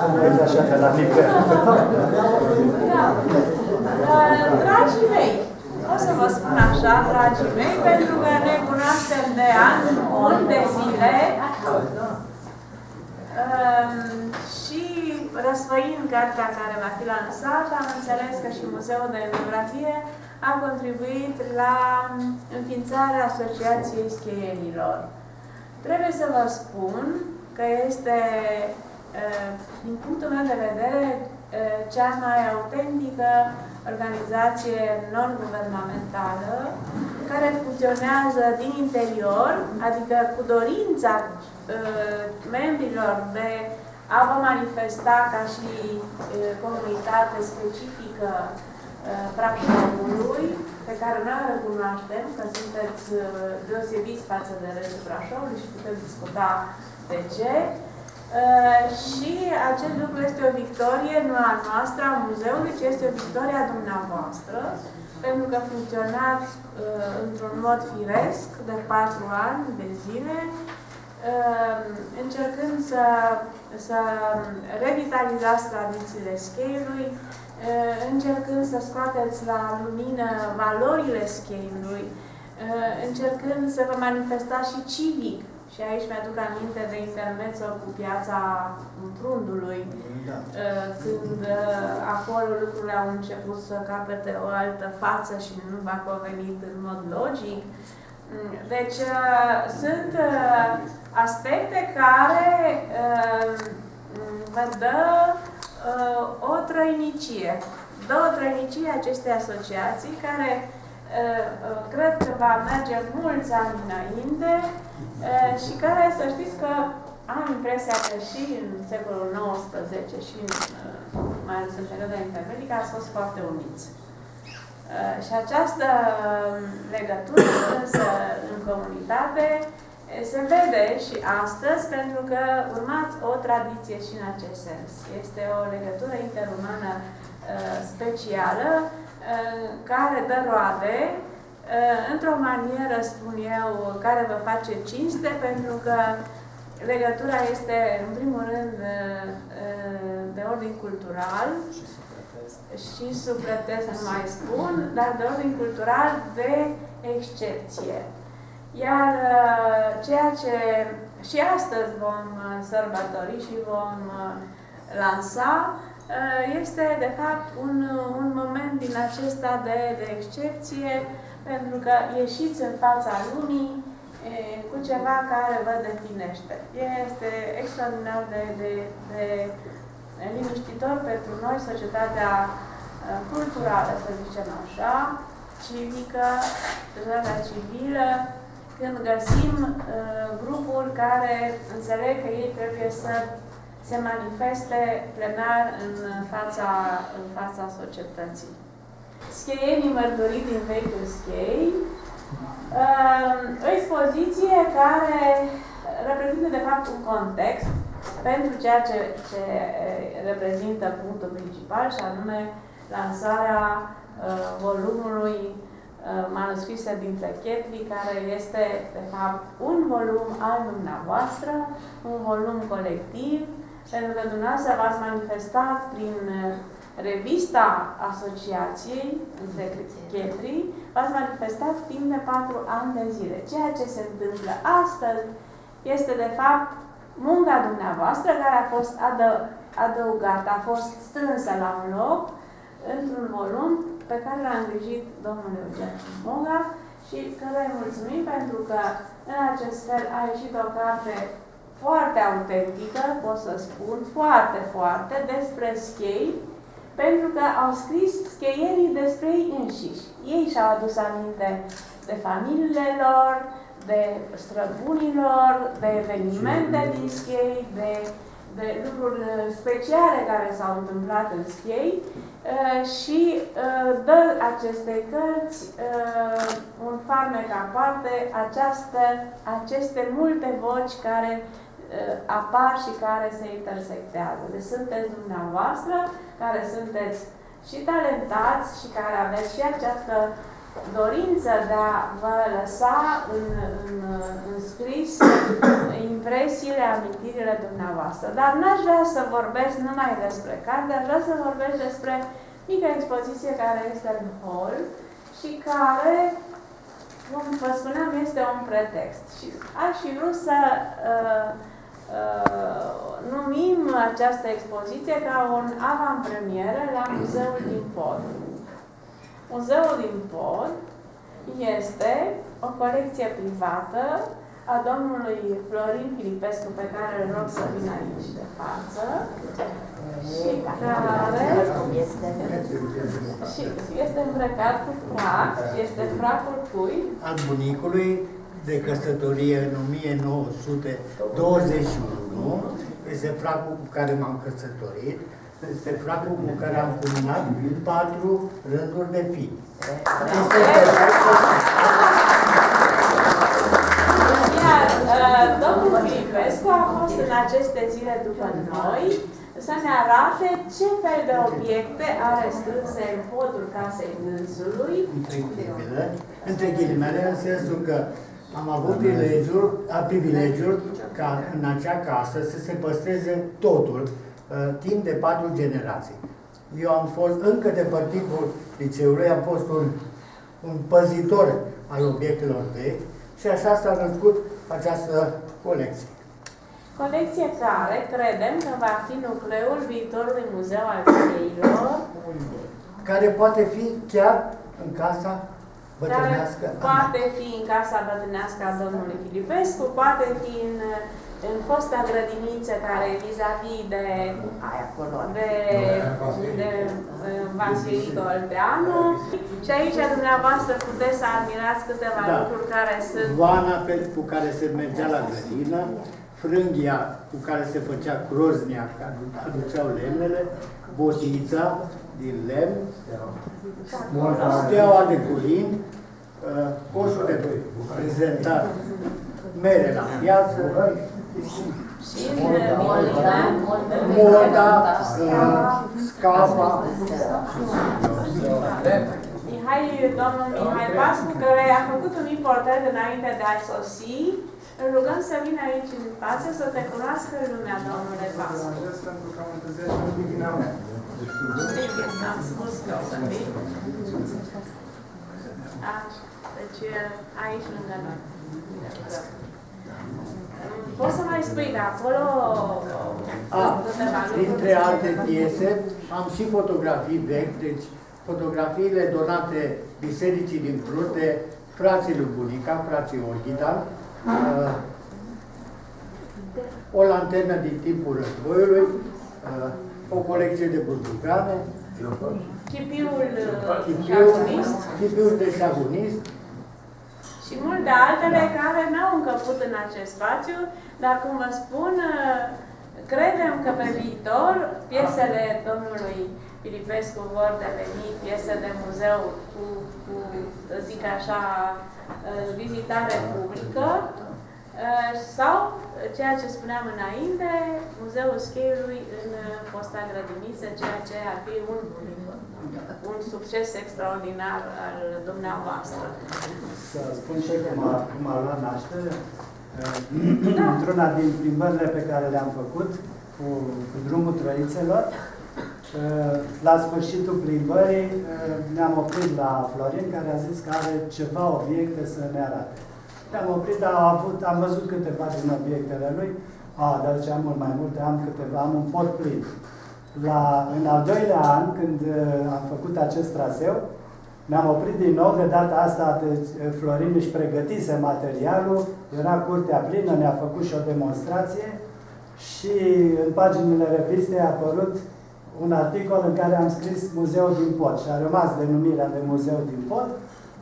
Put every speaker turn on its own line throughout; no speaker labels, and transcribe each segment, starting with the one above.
Sunteți așa de la nivel.
Dragii mei, o să vă spun așa, dragii mei, pentru că ne cunoaștem de ani, de zile și răsfăind cartea care va fi lansată, am înțeles că și Muzeul de Etnografie a contribuit la înființarea Asociației Scheienilor. Trebuie să vă spun că este, din punctul meu de vedere, cea mai autentică organizație non-guvernamentală care funcționează din interior, adică cu dorința membrilor de a vă manifesta ca și comunitate specifică Brașovului, pe care noi o recunoaștem, că sunteți deosebiți față de restul Brașovului și putem discuta de ce. Și acest lucru este o victorie, nu a noastră, a muzeului, ci este o victorie a dumneavoastră, pentru că funcționați într-un mod firesc de 4 ani de zile, încercând să revitalizați tradițiile scheiului, încercând să scoateți la lumină valorile scheiului, încercând să vă manifestați și civic. Și aici mi-aduc aminte de intermezul cu piața Prundului, când acolo lucrurile au început să capete o altă față și nu v-a convenit în mod logic. Deci sunt aspecte care vă dă o trăinicie. Dă o trăinicie acestei asociații care cred că va merge mulți ani înainte și care, să știți că am impresia că și în secolul XIX și mai ales în perioada intermedică ați fost foarte uniți. Și această legătură însă în comunitate se vede și astăzi pentru că urmați o tradiție și în acest sens. Este o legătură interumană specială care dă roade într-o manieră, spun eu, care vă face cinste, pentru că legătura este, în primul rând, de ordin cultural și sufletesc, nu mai spun, dar de ordin cultural de excepție. Iar ceea ce și astăzi vom sărbători și vom lansa este, de fapt, un moment din acesta de excepție, pentru că ieșiți în fața lumii cu ceva care vă definește. Este extraordinar de liniștitor pentru noi, societatea culturală, să zicem așa, civică, societatea civilă, când găsim grupuri care înțeleg că ei trebuie să se manifeste plenar în fața societății. Scheienii mărturii din vechiul schei, o expoziție care reprezintă de fapt un context pentru ceea ce reprezintă punctul principal, și anume lansarea volumului manuscrise din Plechetri, care este de fapt un volum al dumneavoastră, un volum colectiv, pentru că dumneavoastră v-ați manifestat prin revista asociației între Plechetri, v-ați manifestat timp de 4 ani de zile. Ceea ce se întâmplă astăzi este de fapt munca dumneavoastră care a fost adăugată, a fost strânsă la un loc într-un volum pe care l-a îngrijit domnul Eugen Moga și căruia îi mulțumim pentru că în acest fel a ieșit o carte foarte autentică, pot să spun, foarte despre schei, pentru că au scris scheienii despre ei înșiși. Ei și-au adus aminte de familiile lor, de străbunilor, de evenimente din schei, de lucruri speciale care s-au întâmplat în schei și dă acestei cărți un farmec aparte, aceste multe voci care apar și care se intersectează. Deci sunteți dumneavoastră, care sunteți și talentați și care aveți și această dorință de a vă lăsa în scris impresiile, amintirile dumneavoastră. Dar n-aș vrea să vorbesc numai despre carte, aș vrea să vorbesc despre mică expoziție care este în hol și care, cum vă spuneam, este un pretext. Și aș fi vrut să numim această expoziție ca un avantpremieră la Muzeul din Pod. Muzeul din Pod este o colecție privată a domnului Florin Filipescu, pe care îl rog să vină aici de față, și care este îmbrăcat cu frac, și este fracul cui?
Al bunicului, de căsătorie în 1921, este fracul cu care m-am căsătorit, este fracul cu care am cununat 4 rânduri de fii.
Iar domnul Filipescu a fost în aceste zile după noi să ne arate ce fel de obiecte are strânse în podul casei dânsului.
Între ghilimele, în sensul că am avut privilegiul ca în acea casă să se păstreze totul timp de 4 generații. Eu am fost, încă de pe timpul liceului, am fost un păzitor al obiectelor vechi și așa s-a născut această colecție.
Colecție care credem că va fi nucleul viitorului muzeu al cheilor.
Care poate fi chiar în casa bătrânească.
Poate fi în casa bătrânească a domnului Filipescu, poate fi în fosta grădiniță care e vis-a-vis de Vasilii Olteanu. Și aici dumneavoastră puteți să admirați câteva lucruri care sunt...
Vana cu care se mergea la grădină, frânghia cu care se făcea croznia, care aduceau lemnele, botița din lemn, steaua de curind, coșul de prezentat, mere la piață, molda, scapa.
Domnul Mihai Pascu, care a făcut un mic portret înainte de a sosi, îl rugăm să vină aici în față să te cunoască lumea, domnule Pascu.
Pentru că am întârziat și nu din mea.
Am spus că o să vii. Așa, deci aici lângă noi. Poți să mai spui de acolo câteva lucruri?
Dintre alte piese, am și fotografii vechi, deci fotografiile donate bisericii din Prut de frații lui Bunica, frații Orghidan, o lanternă din timpul războiului, o colecție de buzdugane, chipiul de șagunist
și multe altele care n-au încăput în acest spațiu, dar cum vă spun, credem că pe viitor piesele domnului Filipescu vor deveni piese de muzeu cu zic așa, vizitare publică, sau, ceea ce spuneam înainte, Muzeul Scheiului în fosta grădiniță, ceea ce ar fi un succes extraordinar al dumneavoastră.
Să spun și cum a luat naștere. Într-una din plimbările pe care le-am făcut cu drumul Trăițelor, la sfârșitul plimbării ne-am oprit la Florin, care a zis că are ceva obiecte să ne arate. Ne-am oprit, dar am văzut câteva din obiectele lui. Dar ziceam mult mai multe, am un pod plin. În al doilea an, când am făcut acest traseu, ne-am oprit din nou, de data asta Florin își pregătise materialul, era curtea plină, ne-a făcut și o demonstrație și în paginile revistei a apărut un articol în care am scris Muzeul din Pod și a rămas denumirea de Muzeu din Pod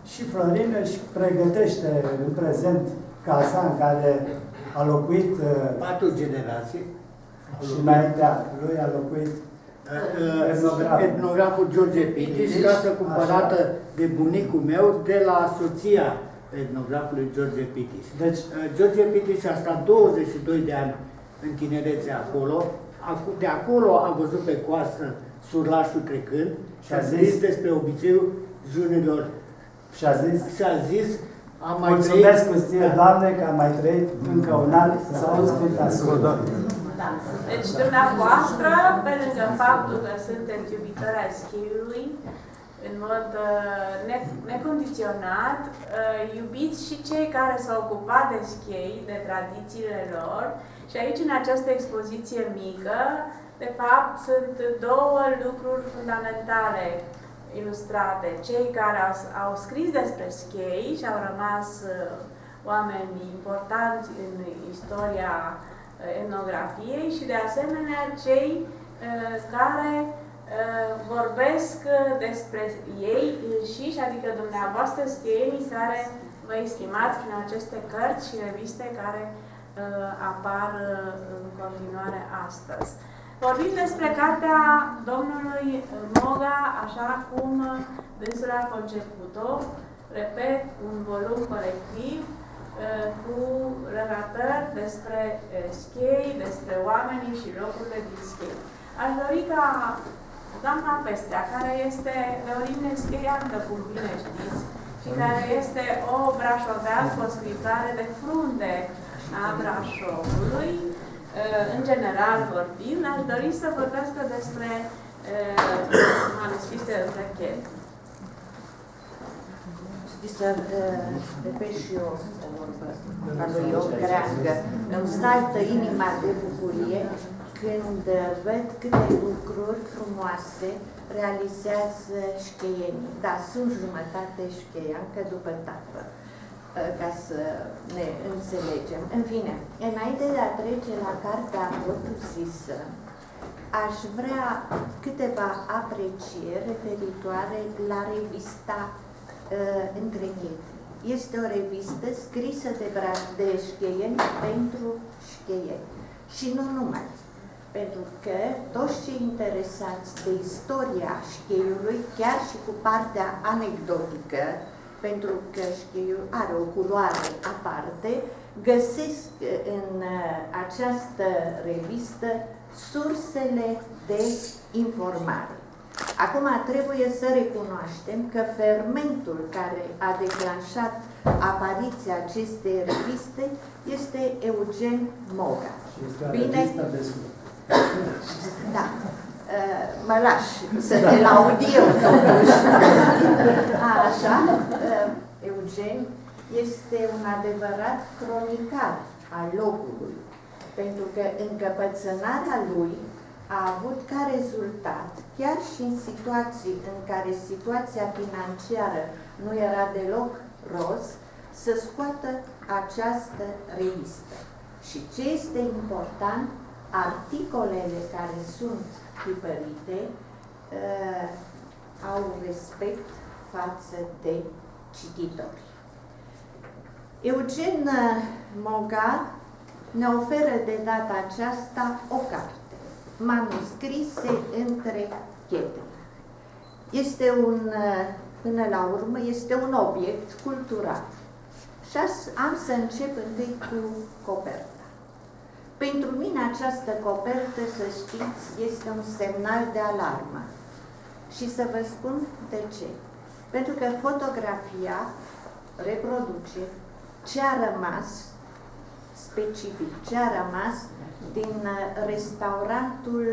și Florin își pregătește în prezent casa în care a locuit
4 generații
și înaintea lui a locuit
etnograful George Pitiș, casă cumpărată de bunicul meu de la soția etnografului George Pitiș. Deci, George Pitiș a stat 22 de ani în tinerețe acolo. De acolo a văzut pe coastă surlașul trecând și a zis despre obiceiul junilor
Și a zis,
am mai
mulțumesc
trăit.
cu ție, Doamne, că am mai trăit încă un an să auzi Sfânta Sfântă.
Da. Deci dumneavoastră, pe lângă faptul că sunteți iubitori ai schiului, în mod necondiționat, iubiți și cei care s-au ocupat de schei, de tradițiile lor. Și aici, în această expoziție mică, de fapt, sunt două lucruri fundamentale ilustrate. Cei care au scris despre schei și au rămas oameni importanți în istoria etnografiei și, de asemenea, cei care vorbesc despre ei înșiși, adică dumneavoastră scheienii care vă exprimați prin aceste cărți și reviste care apar în continuare astăzi. Vorbim despre cartea domnului Moga, așa cum dânsul a conceput-o, repet, un volum colectiv cu relatări despre schei, despre oamenii și locurile din schei. Aș dori ca doamna Pestrea, care este de origine scheiancă, cum bine știți, și care este o brașoveancă, o scriitoare de frunte a Brașovului, în general vorbind, aș dori să vorbească despre manuscrise de Trechet.
Știi să repet și eu o vorbă a lui Ion Creangă. Îmi saltă inima de bucurie când văd câte lucruri frumoase realizează șcheienii. Da, sunt jumătate șcheiancă după tată, ca să ne înțelegem. În fine, înainte de a trece la cartea propriu-zisă, aș vrea câteva aprecieri referitoare la revista Între Ghetri. Este o revistă scrisă de șcheieni pentru șcheieni. Și nu numai. Pentru că toți cei interesați de istoria șcheiului, chiar și cu partea anecdotică, pentru că șcheiul are o culoare aparte, găsesc în această revistă sursele de informare. Acum trebuie să recunoaștem că fermentul care a declanșat apariția acestei reviste este Eugen Moga. Bine? Da. Mă lași să te laud eu, totuși. Așa, Eugen este un adevărat cronicar al locului, pentru că încăpățânarea lui a avut ca rezultat, chiar și în situații în care situația financiară nu era deloc roz, să scoată această revistă. Și ce este important, articolele care sunt tipărite au respect față de cititori. Eugen Moga ne oferă de data aceasta o carte, Manuscrise între Ghetri. Este până la urmă, este un obiect cultural. Și am să încep întâi cu coperta. Pentru mine această copertă, să știți, este un semnal de alarmă. Și să vă spun de ce. Pentru că fotografia reproduce ce a rămas specific, ce a rămas din restaurantul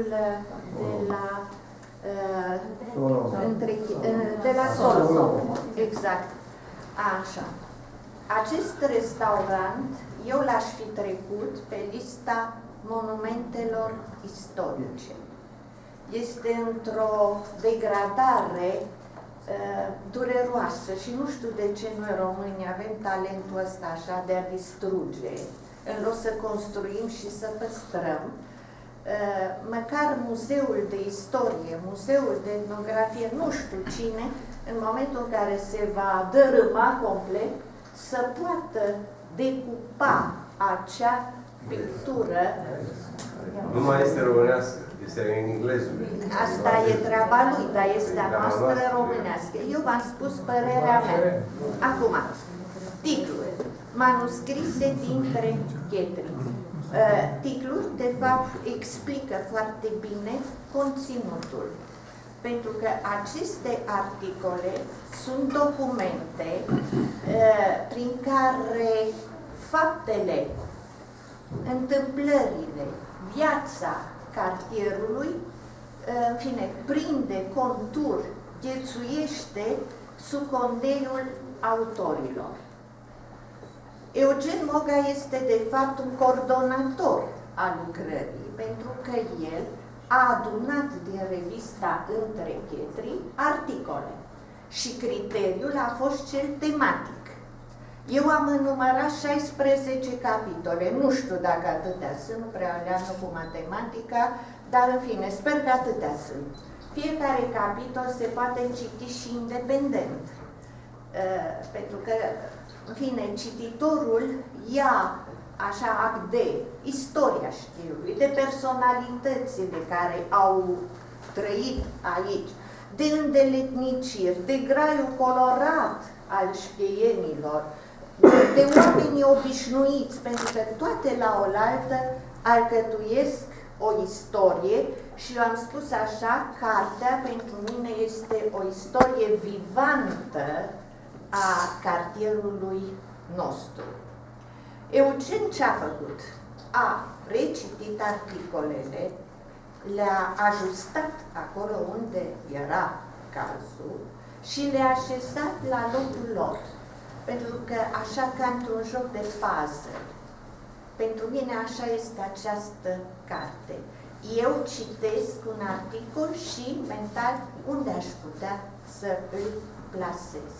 de la Solomon. Exact. Așa. Acest restaurant, eu l-aș fi trecut pe lista monumentelor istorice. Este într-o degradare dureroasă și nu știu de ce noi români avem talentul ăsta așa de a distruge, în loc să construim și să păstrăm. Măcar muzeul de istorie, muzeul de etnografie, nu știu cine, în momentul în care se va dărâma complet, să poată decupa acea pictură.
Nu mai este românească, este în engleză.
Asta e treaba lui, dar este a noastră românească. Eu v-am spus părerea mea. Acum, titlul. Manuscrise dintre Ghetri. Titlul, de fapt, explică foarte bine conținutul. pentru că aceste articole sunt documente prin care faptele, întâmplările, viața cartierului, în fine, prinde contur, ghețuiește sub condeiul autorilor. Eugen Moga este de fapt un coordonator al lucrării, pentru că el a adunat din revista Între Chetri articole și criteriul a fost cel tematic. Eu am înumărat 16 capitole, nu știu dacă atâtea sunt, nu prea leamă cu matematica, dar în fine, sper că atâtea sunt. Fiecare capitol se poate citi și independent, pentru că, în fine, cititorul ia așa act de istoria știului, de personalitățile care au trăit aici, de îndeletniciri, de graiul colorat al șcheienilor, de oamenii obișnuiți, pentru că toate la oaltă alcătuiesc o istorie și eu am spus așa, cartea pentru mine este o istorie vivantă a cartierului nostru. Eugen ce-a făcut? A recitit articolele, le-a ajustat acolo unde era cazul și le-a așezat la locul lor. Pentru că așa ca într-un joc de puzzle, pentru mine așa este această carte. Eu citesc un articol și mental unde aș putea să îl plasez.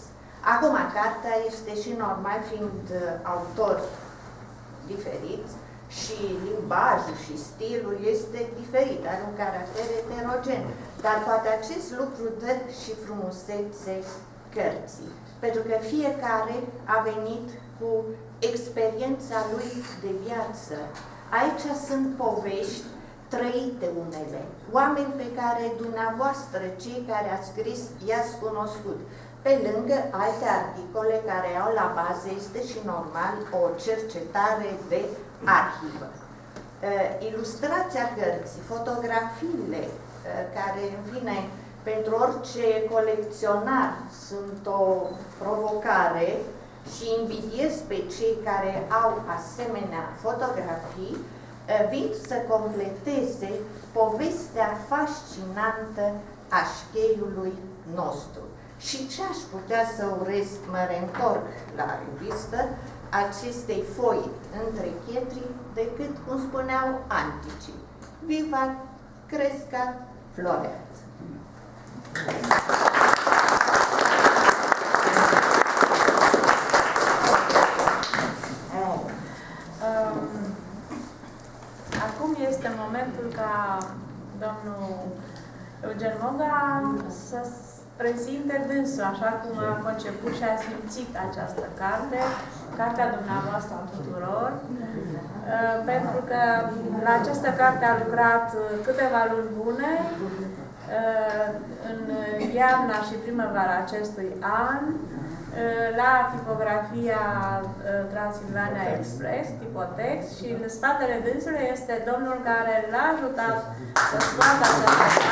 Acum, cartea este și normal, fiind autor diferiți, și limbajul și stilul este diferit, are un caracter heterogen. Dar poate acest lucru dă și frumusețe cărții. Pentru că fiecare a venit cu experiența lui de viață. Aici sunt povești trăite unele, oameni pe care dumneavoastră, cei care ați scris, i-ați cunoscut. Pe lângă alte articole care au la bază, este și normal o cercetare de arhivă. Ilustrația cărții, fotografiile, care, în fine, pentru orice colecționar sunt o provocare și invidiez pe cei care au asemenea fotografii, vin să completeze povestea fascinantă a șcheiului nostru. Și ce aș putea să urez, mă reîntorc la revistă, acestei foi Între Chetri, decât, cum spuneau anticii, vivat, crescat, floreat.
Acum este momentul ca domnul Eugen Moga să prezinte dânsul, așa cum a conceput și a simțit această carte, cartea dumneavoastră a tuturor, pentru că la această carte a lucrat câteva luni bune, în iarna și primăvara acestui an, la tipografia Transilvania Express, Tipotext, și în spatele dânsului este domnul care l-a ajutat să scoată această carte.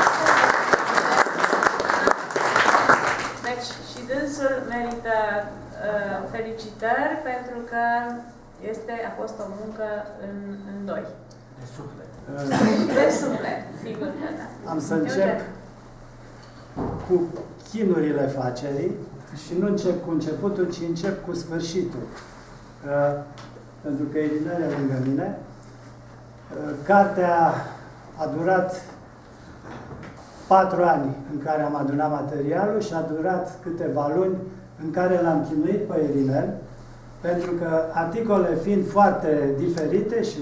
Deci și dânsul merită felicitări pentru că a fost o muncă în doi.
De suflet.
De suflet, sigur că da.
Am să încep cu chinurile facerii și nu încep cu începutul, ci încep cu sfârșitul. Pentru că Irinel e lângă mine. Cartea a durat 4 ani în care am adunat materialul și a durat câteva luni în care l-am chinuit pe Irinel, pentru că articole fiind foarte diferite și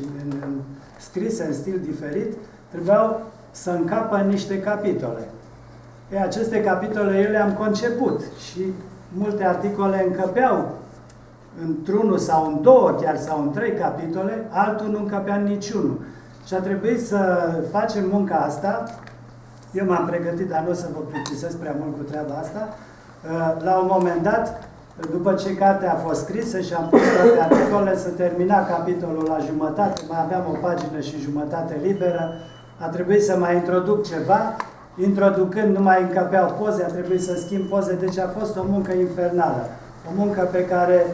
scrise în stil diferit, trebuiau să încapă în niște capitole. Aceste capitole eu le-am conceput și multe articole încăpeau într-unul sau în două, chiar sau în 3 capitole, altul nu încăpea în niciunul. Și a trebuit să facem munca asta. Eu m-am pregătit, dar nu o să vă plictisesc prea mult cu treaba asta. La un moment dat, după ce cartea a fost scrisă și am pus toate articolele, să termina capitolul la jumătate, mai aveam o pagină și jumătate liberă, a trebuit să mai introduc ceva introducând, nu mai încapeau poze, a trebuit să schimb poze, deci a fost o muncă infernală. O muncă pe care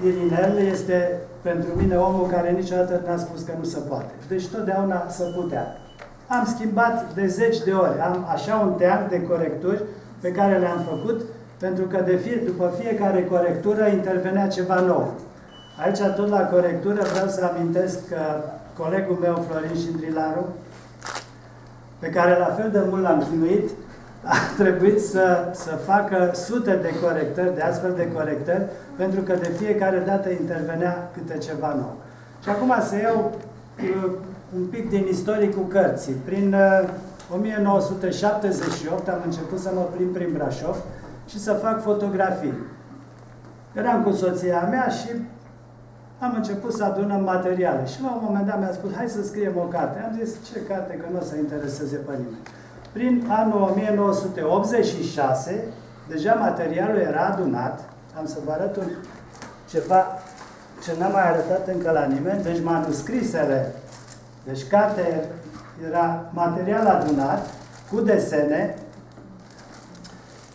Irinel este pentru mine omul care niciodată n-a spus că nu se poate. Deci totdeauna se putea. Am schimbat de 10 de ori, am așa un teanc de corecturi pe care le-am făcut, pentru că după fiecare corectură intervenea ceva nou. Aici, tot la corectură, vreau să amintesc că colegul meu, Florin Șindrilaru, pe care la fel de mult l-am chinuit, a trebuit să facă sute de corectări, de astfel de corectări, pentru că de fiecare dată intervenea câte ceva nou. Și acum să iau un pic din istoricul cărții. Prin 1978 am început să mă plimb prin Brașov și să fac fotografii. Eram cu soția mea și am început să adunăm materiale. Și la un moment dat mi-a spus, hai să scriem o carte. Am zis, ce carte, că nu o să intereseze pe nimeni. Prin anul 1986, deja materialul era adunat. Am să vă arăt ceva ce n-am mai arătat încă la nimeni. Deci manuscrisele, deci cartea era material adunat, cu desene,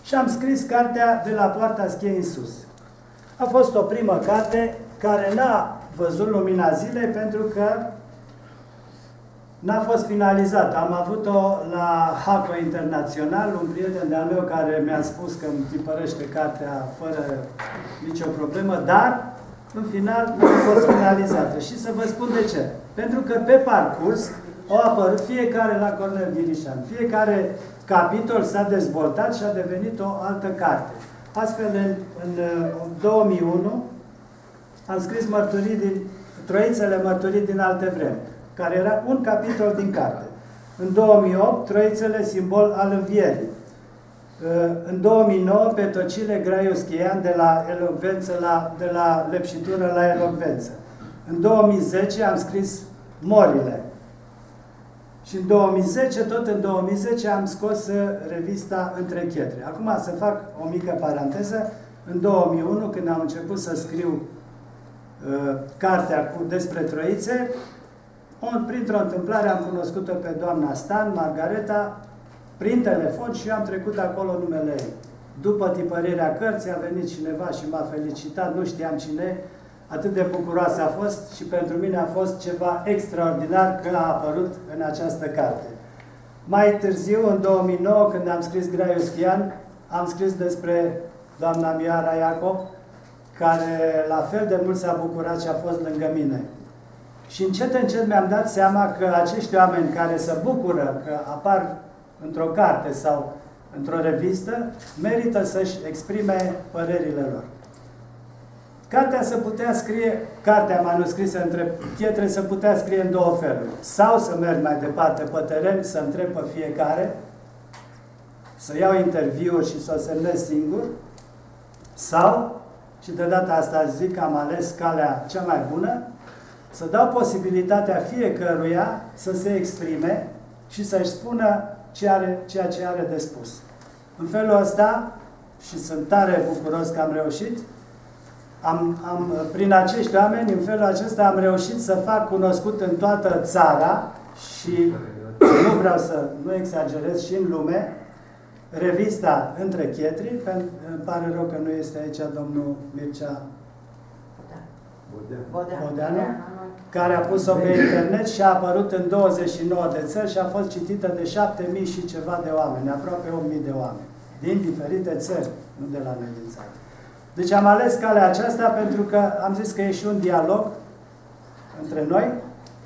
și am scris cartea De la poarta schiei în sus. A fost o primă carte care n-a văzut lumina zilei pentru că n-a fost finalizată. Am avut-o la HACO Internațional, un prieten de-al meu care mi-a spus că îmi tipărește cartea fără nicio problemă, dar în final nu a fost finalizată. Și să vă spun de ce. Pentru că pe parcurs au apărut fiecare la Cornel Ghirișan. Fiecare capitol s-a dezvoltat și a devenit o altă carte. Astfel, în 2001 am scris Troițele mărturii din alte vremi, care era un capitol din carte. În 2008, Troițele, simbol al învierii. În 2009, pe Tocile Graiu Schian, de la lepșitură la elocvență. În 2010 am scris Morile. Și în 2010, tot în 2010, am scos revista Între Chetre. Acum să fac o mică paranteză. În 2001, când am început să scriu cartea despre Troițe, printr-o întâmplare am cunoscut-o pe doamna Stan, Margareta, prin telefon și eu am trecut acolo numele ei. După tipărirea cărții a venit cineva și m-a felicitat, nu știam cine, atât de bucuroasă a fost și pentru mine a fost ceva extraordinar că a apărut în această carte. Mai târziu, în 2009, când am scris Graiu Schian, am scris despre doamna Mioara Iacob, care la fel de mult s-a bucurat și a fost lângă mine. Și încet mi-am dat seama că acești oameni care se bucură că apar într-o carte sau într-o revistă, merită să-și exprime părerile lor. Cartea manuscrisă Între Chetre se putea scrie în două feluri. Sau să merg mai departe pe teren, să întreb pe fiecare, să iau interviuri și să o semnez singur, sau, și de data asta zic că am ales calea cea mai bună, să dau posibilitatea fiecăruia să se exprime și să-și spună ceea ce are de spus. În felul ăsta, și sunt tare bucuros că am reușit, prin acești oameni, în felul acesta am reușit să fac cunoscut în toată țara și nu vreau să nu exagerez, și în lume, revista Între Chetri. Îmi pare rău că nu este aici domnul Mircea Bodeanu, care a pus-o pe internet și a apărut în 29 de țări și a fost citită de 7.000 și ceva de oameni, aproape 8.000 de oameni, din diferite țări, nu de la noi din țară. Deci am ales calea aceasta pentru că am zis că e și un dialog între noi,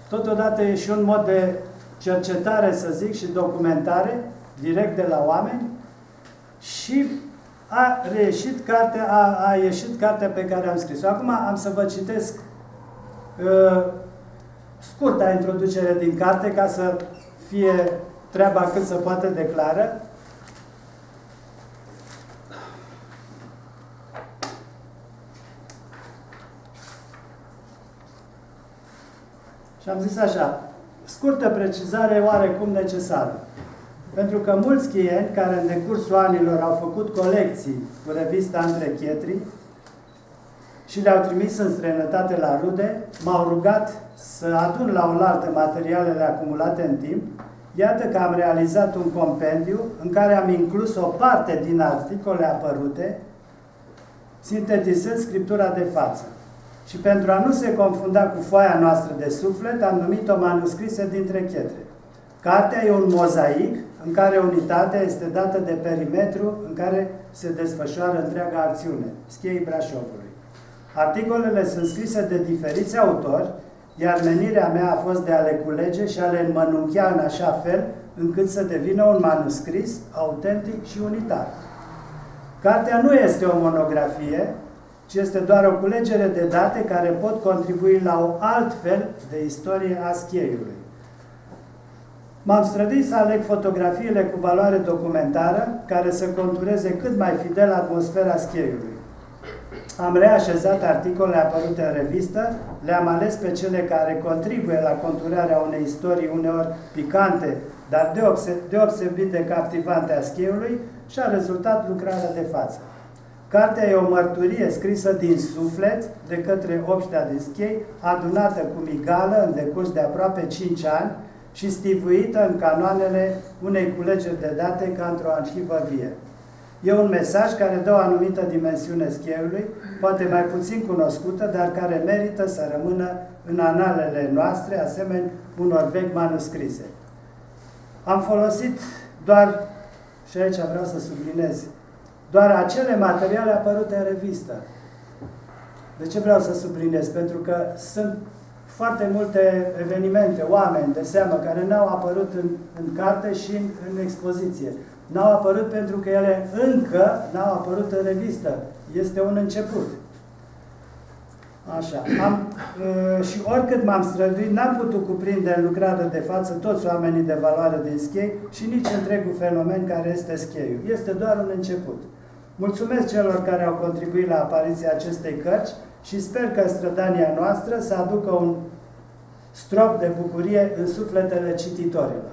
totodată e și un mod de cercetare, să zic, și documentare, direct de la oameni, și a ieșit cartea pe care am scris-o. Acum am să vă citesc scurta introducere din carte, ca să fie treaba cât se poate de clară. Și am zis așa, scurtă precizare oarecum necesară. Pentru că mulți schieni care în decursul anilor au făcut colecții cu revista Între Chetri și le-au trimis în străinătate la rude, m-au rugat să adun la oaltă materialele acumulate în timp iată că am realizat un compendiu în care am inclus o parte din articole apărute, sintetizând scriptura de față. Și pentru a nu se confunda cu foaia noastră de suflet, am numit-o manuscrise dintre pietre. Cartea e un mozaic în care unitatea este dată de perimetru în care se desfășoară întreaga acțiune, Schiei Brașovului. Articolele sunt scrise de diferiți autori, iar menirea mea a fost de a le culege și a le înmănunchea în așa fel încât să devină un manuscris autentic și unitar. Cartea nu este o monografie, ci este doar o culegere de date care pot contribui la o altfel de istorie a Schieiului. M-am străduit să aleg fotografiile cu valoare documentară, care să contureze cât mai fidel atmosfera Schieiului. Am reașezat articolele apărute în revistă, le-am ales pe cele care contribuie la conturarea unei istorii uneori picante, dar deosebit de captivante a Schieiului și a rezultat lucrarea de față. Cartea e o mărturie scrisă din suflet de către obștea de Schiei, adunată cu migală în decurs de aproape 5 ani și stivuită în canoanele unei culegeri de date ca într-o arhivă vie. E un mesaj care dă o anumită dimensiune Schieiului, poate mai puțin cunoscută, dar care merită să rămână în analele noastre, asemenea unor vechi manuscrise. Am folosit doar, și aici vreau să subliniez, doar acele materiale apărute în revistă. De ce vreau să subliniez? Pentru că sunt foarte multe evenimente, oameni de seamă, care n-au apărut în carte și în expoziție. N-au apărut pentru că ele încă n-au apărut în revistă. Este un început. Așa. Și oricât m-am străduit, n-am putut cuprinde în lucrarea de față toți oamenii de valoare din Schiei și nici întregul fenomen care este Schieiul. Este doar un început. Mulțumesc celor care au contribuit la apariția acestei cărți și sper că strădania noastră să aducă un strop de bucurie în sufletele cititorilor.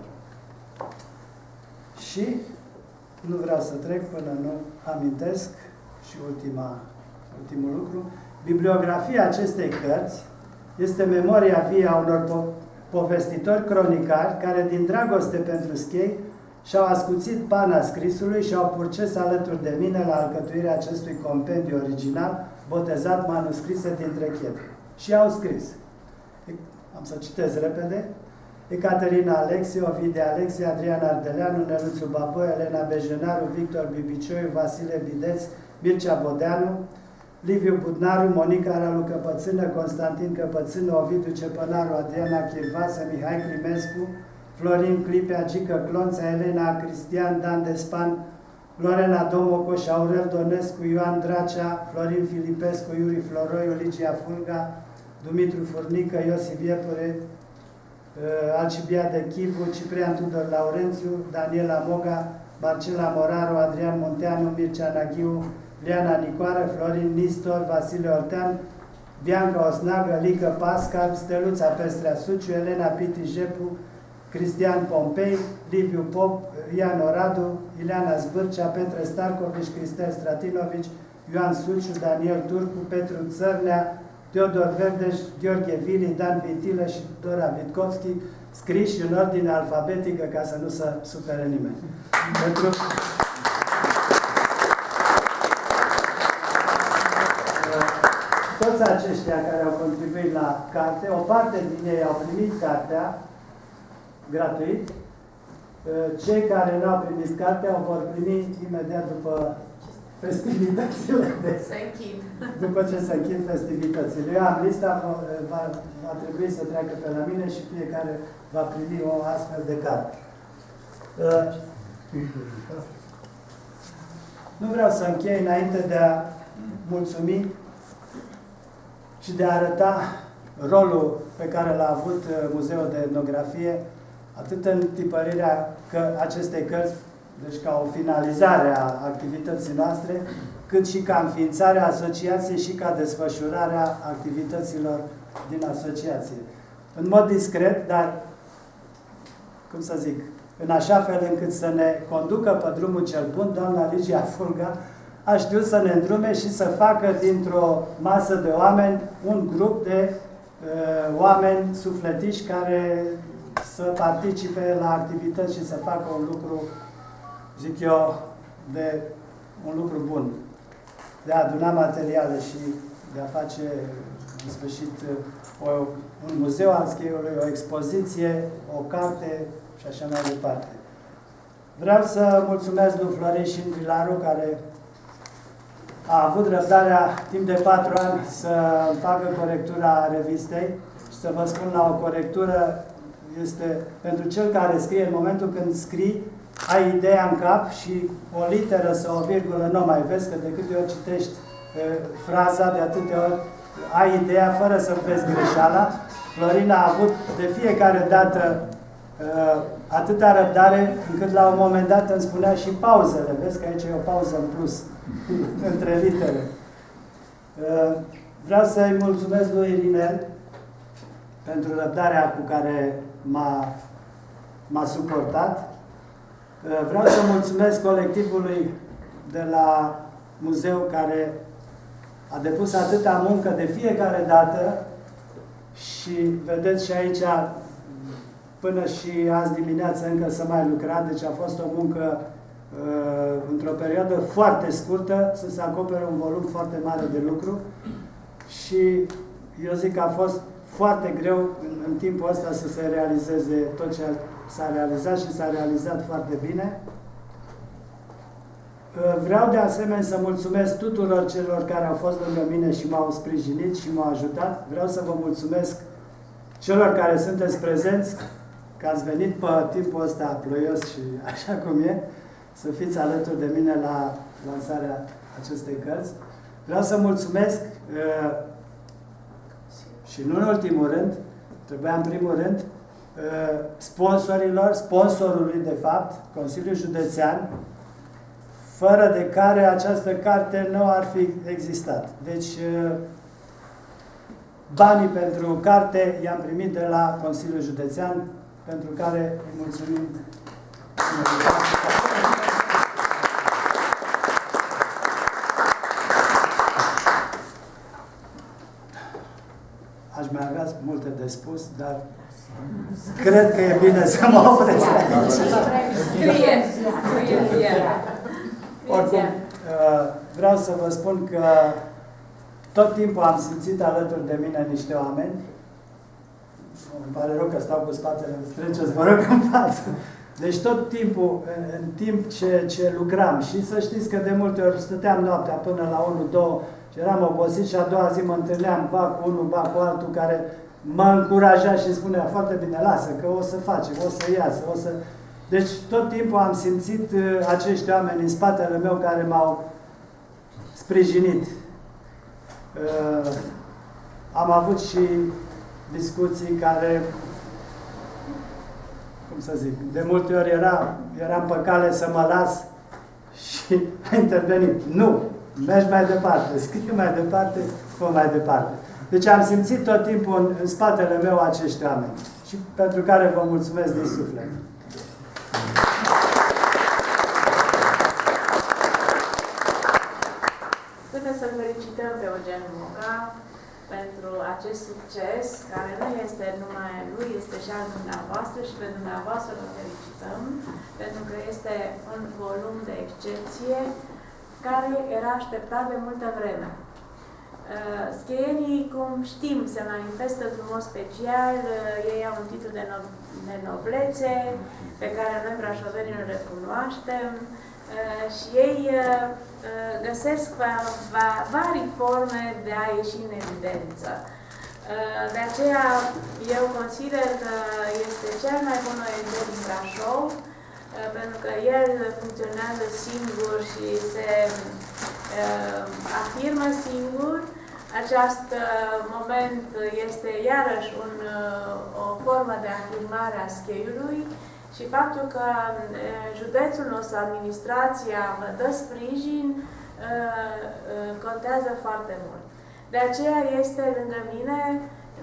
Și nu vreau să trec până nu amintesc și ultimul lucru. Bibliografia acestei cărți este memoria vie a unor povestitori cronicari care, din dragoste pentru Schiei, și-au ascuțit pana scrisului și au purces alături de mine la alcătuirea acestui compendiu original, botezat Manuscrise dintre pietre. Și au scris. Am să citez repede. Ecaterina Alexie, Ovidia Alexie, Adrian Ardeleanu, Neluțu Bapă, Elena Bejenaru, Victor Bibicioiu, Vasile Bideț, Mircea Bodeanu, Liviu Budnaru, Monica Ralu Căpățână, Constantin Căpățână, Ovidiu Cepănaru, Adriana Chirvasă, Mihai Crimescu, Florin Clipea, Gică Clonța, Elena Cristian, Dan Despan, Lorena Domocoș, Aurel Donescu, Ioan Dracea, Florin Filipescu, Iuri Floroiu, Ligia Fulga, Dumitru Furnică, Iosif Iepure, Alcibiade Chivu, Ciprian Tudor Laurențiu, Daniela Moga, Marcela Moraru, Adrian Munteanu, Mircea Naghiu, Liana Nicoară, Florin Nistor, Vasile Ortean, Bianca Osnagă, Lică Pascal, Steluța Pestrea Suciu, Elena Piti Jepu, Cristian Pompei, Liviu Pop, Ian Oradu, Ileana Zbârcea, Petre Starcovici, Cristel Stratinovici, Ioan Suciu, Daniel Turcu, Petru Țărnea, Teodor Verdeș, Gheorghe Vili, Dan Vintilă și Dora Vitkovski, scriși în ordine alfabetică ca să nu se supere nimeni. Pentru toți aceștia care au contribuit la carte, o parte din ei au primit cartea gratuit. Cei care nu au primit cartea o vor primi imediat după festivitățile. După ce se închid festivitățile. Eu am lista, va trebui să treacă pe la mine și fiecare va primi o astfel de carte. Nu vreau să închei înainte de a mulțumi și de a arăta rolul pe care l-a avut Muzeul de Etnografie, atât în tipărirea acestei cărți, deci ca o finalizare a activității noastre, cât și ca înființarea asociației și ca desfășurarea activităților din asociație. În mod discret, dar, cum să zic, în așa fel încât să ne conducă pe drumul cel bun, doamna Ligia Fulga a știut să ne îndrume și să facă dintr-o masă de oameni un grup de oameni sufletiși care să participe la activități și să facă un lucru, zic eu, un lucru bun. De a aduna materiale și de a face, în sfârșit, un muzeu al scheiului, o expoziție, o carte și așa mai departe. Vreau să mulțumesc lui Florin Șindrilaru, care a avut răbdarea timp de 4 ani să facă corectura revistei și să vă spun, la o corectură este pentru cel care scrie, în momentul când scrii, ai ideea în cap și o literă sau o virgulă nu mai vezi, că de câte ori citești fraza, de atâtea ori ai ideea fără să vezi greșeala. Florin a avut de fiecare dată atâta răbdare, încât la un moment dat îmi spunea și pauzele. Vezi că aici e o pauză în plus între litere. Vreau să-i mulțumesc lui Irinel pentru răbdarea cu care m-a suportat. Vreau să mulțumesc colectivului de la muzeu care a depus atâta muncă de fiecare dată și vedeți și aici, până și azi dimineață încă să mai lucra, deci a fost o muncă într-o perioadă foarte scurtă să se acopere un volum foarte mare de lucru și eu zic că a fost foarte greu în timpul ăsta să se realizeze tot ce s-a realizat și s-a realizat foarte bine. Vreau de asemenea să mulțumesc tuturor celor care au fost lângă mine și m-au sprijinit și m-au ajutat. Vreau să vă mulțumesc celor care sunteți prezenți, că ați venit pe timpul ăsta ploios și așa cum e, să fiți alături de mine la lansarea acestei cărți. Vreau să mulțumesc și nu în ultimul rând, trebuia în primul rând, sponsorului de fapt, Consiliul Județean, fără de care această carte nu ar fi existat. Deci, banii pentru carte i-am primit de la Consiliul Județean, pentru care îi mulțumim. Aș mai avea multe de spus, dar cred că e bine să mă opresc aici. Oricum, vreau să vă spun că tot timpul am simțit alături de mine niște oameni. Îmi pare rău că stau cu spatele, treceți, vă rog, în față. Deci tot timpul, în timp ce lucram, și să știți că de multe ori stăteam noaptea până la 1-2 și eram obosit și a doua zi mă întâlneam, ba cu unul, ba cu altul, care mă încuraja și spunea, foarte bine, lasă, că o să facem, o să iasă, o să... Deci tot timpul am simțit acești oameni în spatele meu care m-au sprijinit. Am avut și discuții care, cum să zic, de multe ori eram pe cale să mă las și a intervenit. Nu! Mergi mai departe, scrie mai departe, fă mai departe. Deci am simțit tot timpul în spatele meu acești oameni și pentru care vă mulțumesc din suflet.
Putem să-l felicităm pe Eugen Moga pentru acest succes, care nu este numai lui, este și al dumneavoastră și pe dumneavoastră vă felicităm, pentru că este un volum de excepție care era așteptat de multă vreme. Scheierii, cum știm, se manifestă în mod special, ei au un titlu de noblețe, pe care noi brașovenii îl recunoaștem, și ei găsesc vari forme de a ieși în evidență. De aceea, eu consider că este cel mai bun ONG din Brașov, pentru că el funcționează singur și se afirmă singur. Acest moment este iarăși o formă de afirmare a scheiului și faptul că județul nostru, administrația, vă dă sprijin, contează foarte mult. De aceea este lângă mine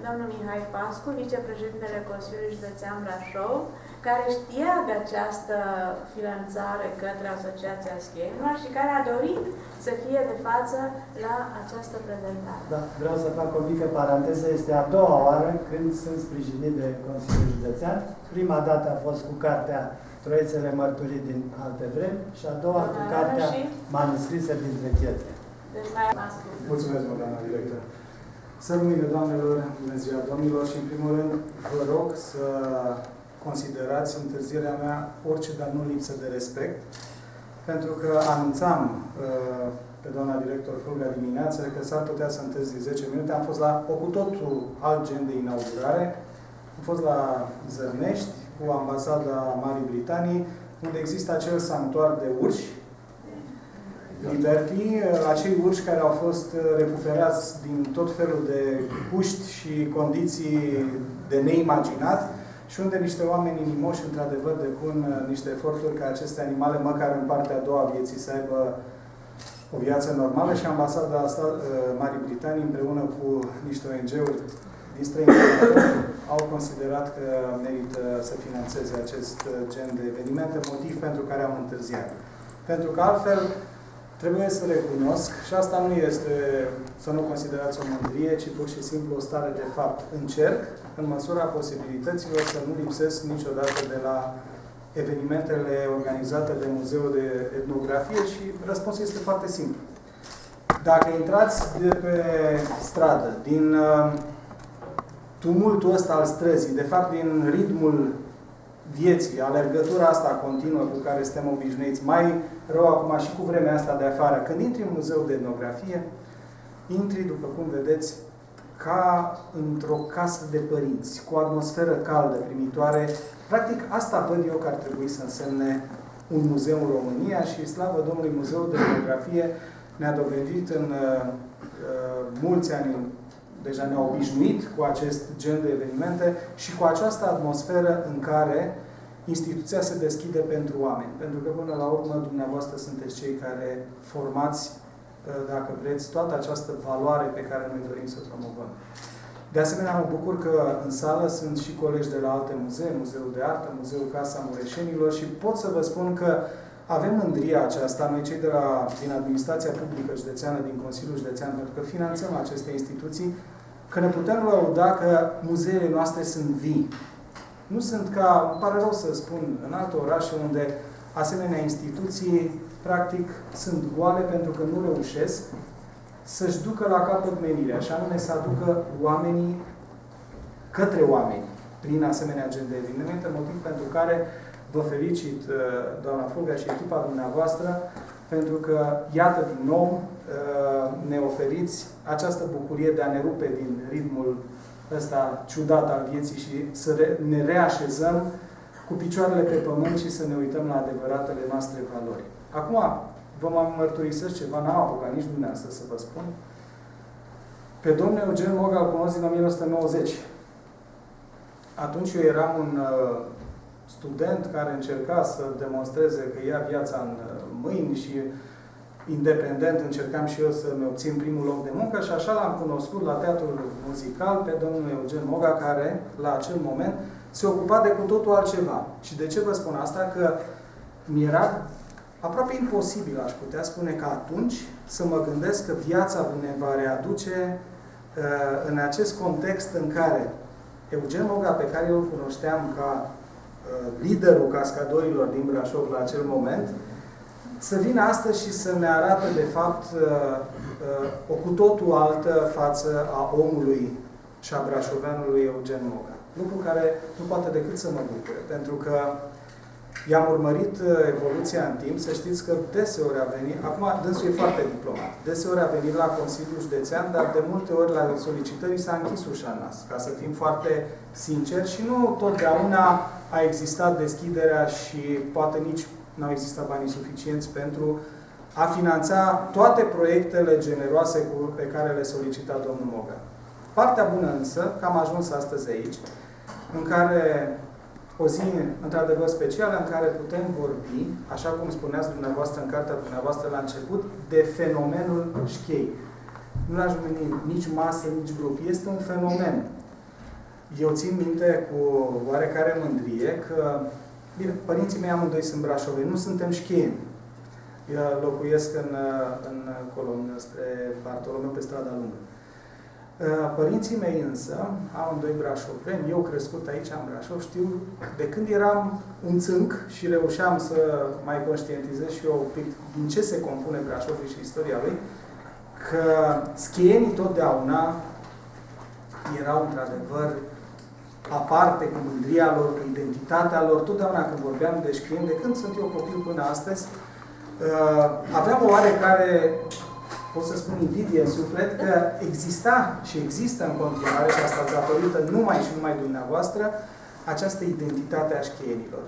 domnul Mihai Pascu, vicepreședintele Consiliului Județean Brașov, care știa de această finanțare către Asociația Schienilor și care a dorit să fie de față la această prezentare.
Da, vreau să fac o mică paranteză. Este a doua oară când sunt sprijinit de Consiliul Județean. Prima dată a fost cu cartea Troițele Mărturii din alte vremi și a doua cu cartea Manuscrise dintre pietre.
Deci mai am
Mulțumesc, doamna director. Să rămâne, doamnelor, bună ziua, domnilor, și în primul rând vă rog să considerați întârzierea mea orice, dar nu lipsă de respect, pentru că anunțam pe doamna director Fulga dimineață că s-ar putea să întârzi 10 minute. Am fost la o cu totul alt gen de inaugurare. Am fost la Zărnești cu ambasada Marii Britanii, unde există acel sanctuar de urși, Liberty, acei urși care au fost recuperați din tot felul de puști și condiții de neimaginat și unde niște oameni inimoși, într-adevăr, depun niște eforturi ca aceste animale, măcar în partea a doua a vieții, să aibă o viață normală, și ambasada asta, Marii Britanii, împreună cu niște ONG-uri din străinătate, au considerat că merită să financeze acest gen de evenimente, motiv pentru care am întârziat. Pentru că altfel, trebuie să recunosc, și asta nu este, să nu considerați o mândrie, ci pur și simplu o stare de fapt. Încerc, în măsura posibilităților, să nu lipsesc niciodată de la evenimentele organizate de Muzeul de Etnografie și răspunsul este foarte simplu. Dacă intrați de pe stradă, din tumultul ăsta al străzii, de fapt din ritmul vieții, alergătura asta continuă cu care suntem obișnuiți, mai rău acum și cu vremea asta de afară, când intri în Muzeul de Etnografie, intri, după cum vedeți, ca într-o casă de părinți, cu o atmosferă caldă, primitoare. Practic, asta văd eu că ar trebui să însemne un muzeu în România și, slavă Domnului, Muzeul de Etnografie ne-a dovedit în mulți ani, deja ne-a obișnuit cu acest gen de evenimente și cu această atmosferă în care instituția se deschide pentru oameni. Pentru că, până la urmă, dumneavoastră sunteți cei care formați, dacă vreți, toată această valoare pe care noi dorim să o promovăm. De asemenea, mă bucur că în sală sunt și colegi de la alte muzee, Muzeul de Artă, Muzeul Casa Mureșenilor, și pot să vă spun că avem mândria aceasta, noi cei din Administrația Publică Județeană, din Consiliul Județean, pentru că finanțăm aceste instituții, că ne putem lăuda că muzeele noastre sunt vii. Nu sunt ca, îmi pare rău să spun, în alte orașe unde asemenea instituții, practic, sunt goale pentru că nu reușesc să-și ducă la capăt menirea, și anume să aducă oamenii către oameni prin asemenea gen de evenimente, motiv pentru care vă felicit, doamna Fulga și echipa dumneavoastră, pentru că, iată, din nou, ne oferiți această bucurie de a ne rupe din ritmul ăsta ciudat al vieții și să ne reașezăm cu picioarele pe pământ și să ne uităm la adevăratele noastre valori. Acum, vă mai mărturisesc ceva, n-am apucat nici dumneavoastră să vă spun. Pe domnul Eugen Moga îl cunosc din 1990. Atunci eu eram un student care încerca să demonstreze că ia viața în mâini și independent încercam și eu să-mi obțin primul loc de muncă și așa l-am cunoscut la teatrul muzical pe domnul Eugen Moga, care la acel moment se ocupa de cu totul altceva. Și de ce vă spun asta? Că mi era aproape imposibil, aș putea spune, că atunci să mă gândesc că viața ne va readuce în acest context în care Eugen Moga, pe care eu îl cunoșteam ca liderul cascadorilor din Brașov la acel moment, să vină astăzi și să ne arate, de fapt, o cu totul altă față a omului și a brașoveanului Eugen Moga. Lucru care nu poate decât să mă bucure, pentru că i-am urmărit evoluția în timp, să știți că deseori a venit, acum dânsul e foarte diplomat, deseori a venit la Consiliul Județean, dar de multe ori la solicitării s-a închis ușa în nas, ca să fim foarte sinceri, și nu totdeauna a existat deschiderea și poate nici n-au existat banii suficienți pentru a finanța toate proiectele generoase pe care le solicita domnul Moga. Partea bună însă, că am ajuns astăzi aici, în care o zi, într-adevăr, specială, în care putem vorbi, așa cum spuneați dumneavoastră în cartea dumneavoastră la început, de fenomenul șchei. Nu l-aș numi nici masă, nici grup. Este un fenomen. eu țin minte cu oarecare mândrie că, bine, părinții mei amândoi sunt brașoveni, nu suntem șcheieni. Eu locuiesc încolo, spre Bartolomeu, pe strada lungă. Părinții mei însă, amândoi brașoveni, eu crescut aici în Brașov, știu de când eram un țânc și reușeam să mai conștientizez și eu un pic din ce se compune Brașovul și istoria lui, că scheienii totdeauna erau într-adevăr aparte cu mândria lor, cu identitatea lor. Totdeauna când vorbeam de șcheieni, de când sunt eu copil până astăzi, aveam o oarecare, pot să spun, invidie în suflet că exista și există în continuare, și asta datorită numai și numai dumneavoastră, această identitate a șcheienilor.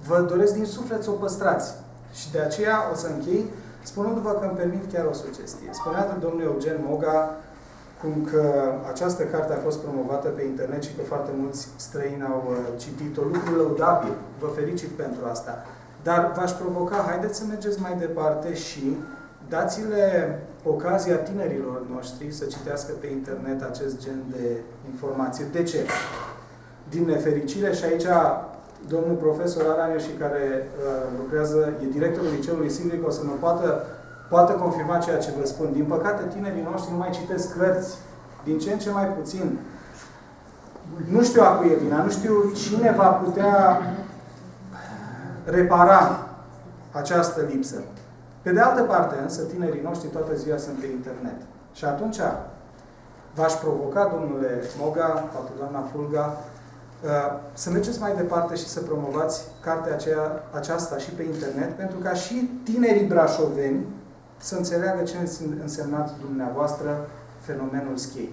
Vă doresc din suflet să o păstrați. Și de aceea o să închei spunându-vă că îmi permit chiar o sugestie. Spunea de domnul Eugen Moga cum că această carte a fost promovată pe internet și că foarte mulți străini au citit-o. Lucru lăudabil. Vă felicit pentru asta. Dar v-aș provoca, haideți să mergeți mai departe și dați-le ocazia tinerilor noștri să citească pe internet acest gen de informații. De ce? Din nefericire, și aici domnul profesor Araniu, și care lucrează, e directorul Liceului Silvic, o să mă poată confirma ceea ce vă spun. Din păcate, tinerii noștri nu mai citesc cărți, din ce în ce mai puțin. Nu știu a cui e vina, nu știu cine va putea repara această lipsă. Pe de altă parte, însă, tinerii noștri toată ziua sunt pe internet. Și atunci v-aș provoca, domnule Moga, poate doamna Fulga, să mergeți mai departe și să promovați cartea aceasta și pe internet, pentru ca și tinerii brașoveni să înțeleagă ce însemnați dumneavoastră fenomenul schei.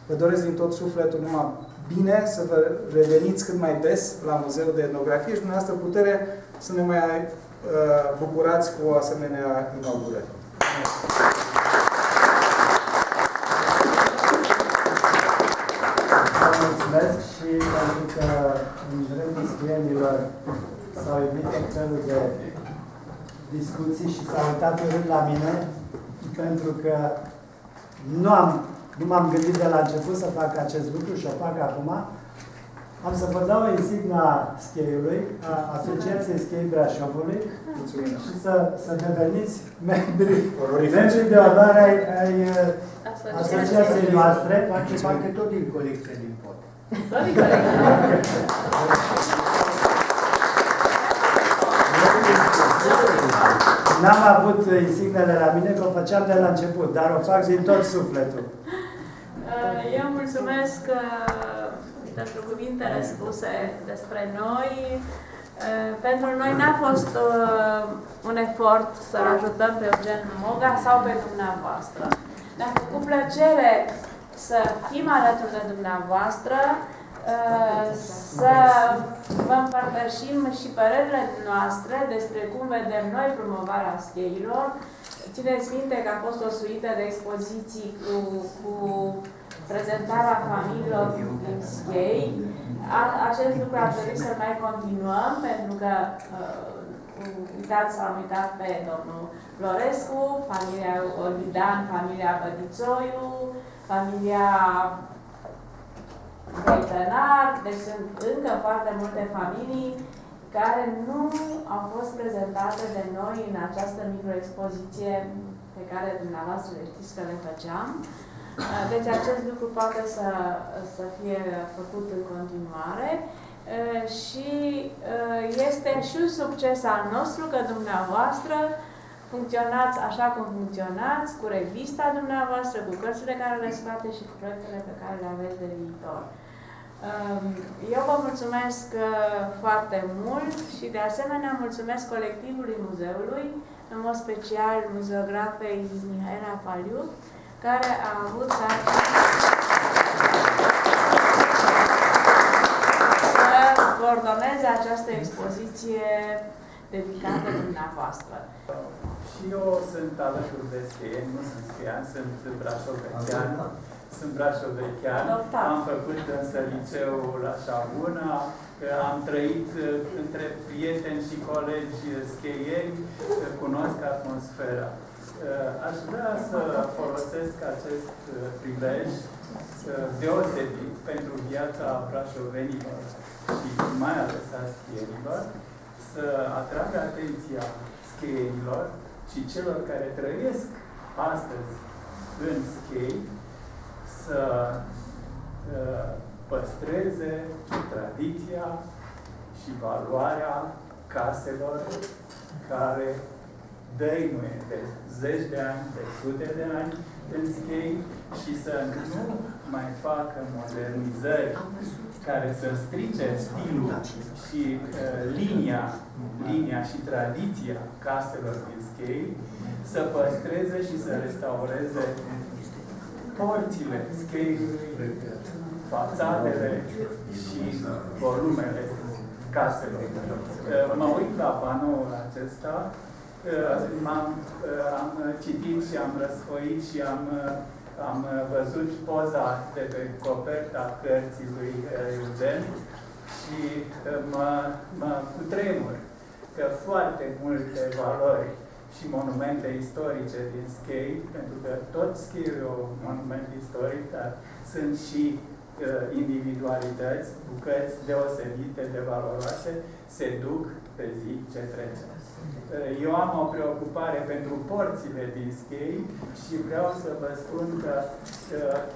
Vă doresc din tot sufletul numai bine, să vă reveniți cât mai des la Muzeul de Etnografie și dumneavoastră putere să ne mai bucurați cu o asemenea inaugurări.
Vă mulțumesc și pentru că în rândul scrienilor s-au evit tot felul de discuții și s-au uitat urât la mine, pentru că nu m-am gândit de la început să fac acest lucru și o fac acum. Am să vă dau insigna scheiului, a Asociației Schei Brașovului, și să deveniți membri de onoare ai asociației noastre.
Face tot din colecție din pot.
Tot din colecție.
N-am avut insignele la mine, că o făceam de la început, dar o fac din tot sufletul.
Eu mulțumesc pentru cuvintele spuse despre noi. Pentru noi n-a fost un efort să-l ajutăm pe Eugen Moga sau pe dumneavoastră. Ne-a făcut plăcere să fim alături de dumneavoastră, să vă împărtășim și părerile noastre despre cum vedem noi promovarea scheilor. Țineți minte că a fost o suită de expoziții cu prezentarea familiilor din schei. Acest lucru ar trebui să mai continuăm, pentru că s-am uitat pe domnul Florescu, familia Olidan, familia Bădițoiu, familia Gaitănar, deci sunt încă foarte multe familii care nu au fost prezentate de noi în această microexpoziție pe care dumneavoastră le știți că le făceam. Deci acest lucru poate să fie făcut în continuare și este și un succes al nostru că dumneavoastră funcționați așa cum funcționați, cu revista dumneavoastră, cu cărțile care le scoate și cu proiectele pe care le aveți de viitor. Eu vă mulțumesc foarte mult și de asemenea mulțumesc colectivului muzeului, în mod special muzeografei Mihaela Paliu, care a avut să coordoneze această expoziție dedicată dumneavoastră.
Și eu sunt alături de scheieni, nu sunt scheian, sunt brașovechean. Sunt brașovechean. Am făcut însă liceul așa una, am trăit între prieteni și colegi scheieni, cunosc atmosfera. Aș vrea să folosesc acest prilej deosebit pentru viața brașovenilor și mai ales a schierilor, să atragă atenția schierilor și celor care trăiesc astăzi în Schiei să păstreze tradiția și valoarea caselor care dăinuie de zeci de ani, de sute de ani în Schiei și să nu mai facă modernizări care să strice stilul și linia și tradiția caselor din Schiei, să păstreze și să restaureze porțile Scheiului, fațadele și volumele caselor. Mă uit la panoul acesta, am citit și am răsfoit și am văzut poza de pe coperta cărții lui Eugen și mă cutremur că foarte multe valori și monumente istorice din Schiei, pentru că tot Schieiul e un monument istoric, dar sunt și individualități, bucăți deosebite de valoroase, se duc pe zi ce trece. Eu am o preocupare pentru porțile din Schiei și vreau să vă spun că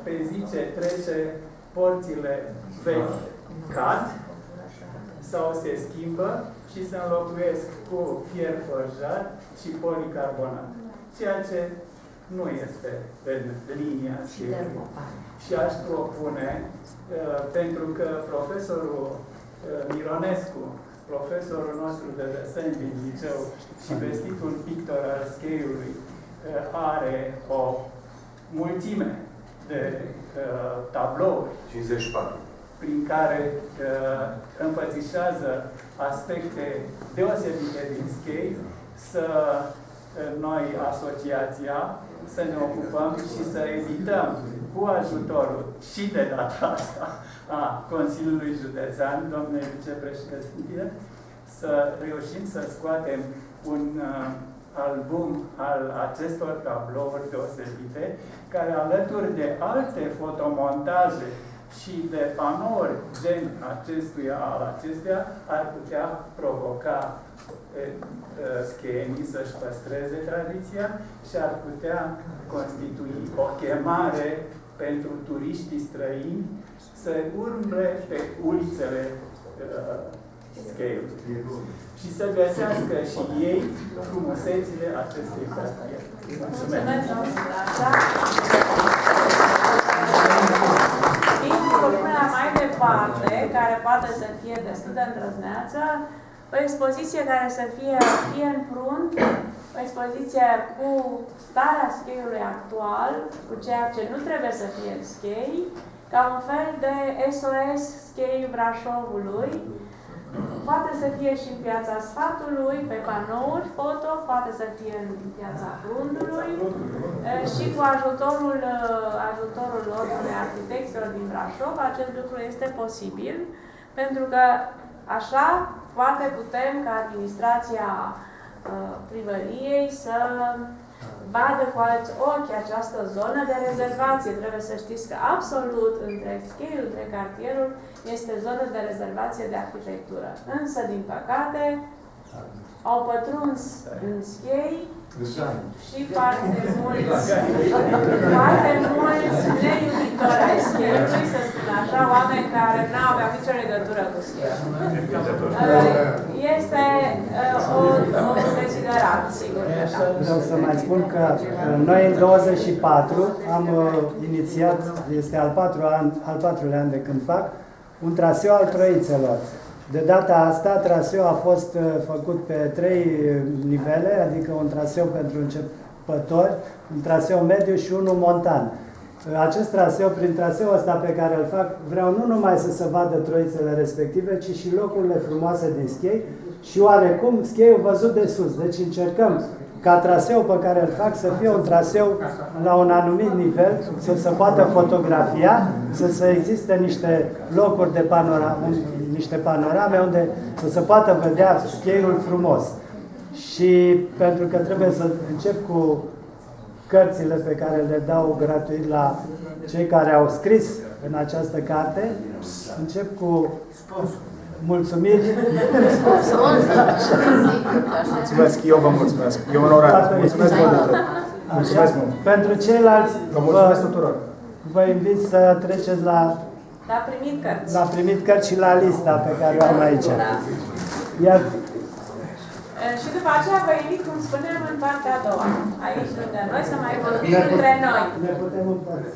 pe zi ce trece porțile vechi cad sau se schimbă și se înlocuiesc cu fier forjat și policarbonat, ceea ce nu este în linia Schieiului. Și aș propune, pentru că profesorul Mironescu, profesorul nostru de desen din liceu și vestitul pictor al Scheiului, are o mulțime de tablouri
54.
prin care înfățișează aspecte deosebite din Schei, să noi, asociația, să ne ocupăm și să edităm cu ajutorul și de data asta a Consiliului Județean, domnule vicepreședinte, să reușim să scoatem un album al acestor tablouri deosebite, care alături de alte fotomontaje și de panouri gen acestuia ar putea provoca scheienii să-și păstreze tradiția și ar putea constitui o chemare pentru turiștii străini să urme pe ulițele Scheiului și să găsească și ei frumusețile acestei cartiere. Mulțumesc!
Din propunerea mai departe, care poate să fie destul de îndrăzneață, o expoziție care să fie în prunc, o expoziție cu starea Scheiului actual, cu ceea ce nu trebuie să fie în Schei, ca un fel de SOS Schei Brașovului. Poate să fie și în Piața Sfatului, pe panouri foto, poate să fie în Piața Prundului și cu ajutorul Ordinului Arhitecților din Brașov, acest lucru este posibil, pentru că așa poate putem, ca administrația primăriei, să vadă cu alți ochi această zonă de rezervație. Trebuie să știți că absolut întreg Scheiul, întreg cartierul, este zonă de rezervație de arhitectură. Însă, din păcate, au pătruns în Schei și foarte mulți neiubitori ai Scheiului, să spun așa, oameni care nu aveau nicio legătură cu Scheiul. Este o desiderat, sigur.
Vreau să mai spun că noi în 24 am inițiat, este al patrulea an de când fac, un traseu al Troițelor. De data asta, traseul a fost făcut pe 3 nivele, adică un traseu pentru începători, un traseu mediu și unul montan. Acest traseu, prin traseul ăsta pe care îl fac, vreau nu numai să se vadă Troițele respective, ci și locurile frumoase din Schei și oarecum Scheiul văzut de sus. Deci încercăm ca traseul pe care îl fac să fie un traseu la un anumit nivel, să se poată fotografia, să existe niște locuri de niște panorame unde să se poată vedea Scheiul frumos. Și pentru că trebuie să încep cu cărțile pe care le dau gratuit la cei care au scris în această carte. Încep cu mulțumiri.
Mulțumesc, eu vă mulțumesc. E onorat. Mulțumesc mult de tot. Mulțumesc mult.
Pentru ceilalți,
Vă mulțumesc tuturor.
vă invit să treceți la primit cărți și la lista pe care o am aici. Iar
și după aceea vă invit, cum spuneam, în partea a doua. Aici lângă noi, să mai vorbim între noi.
ne putem împărți.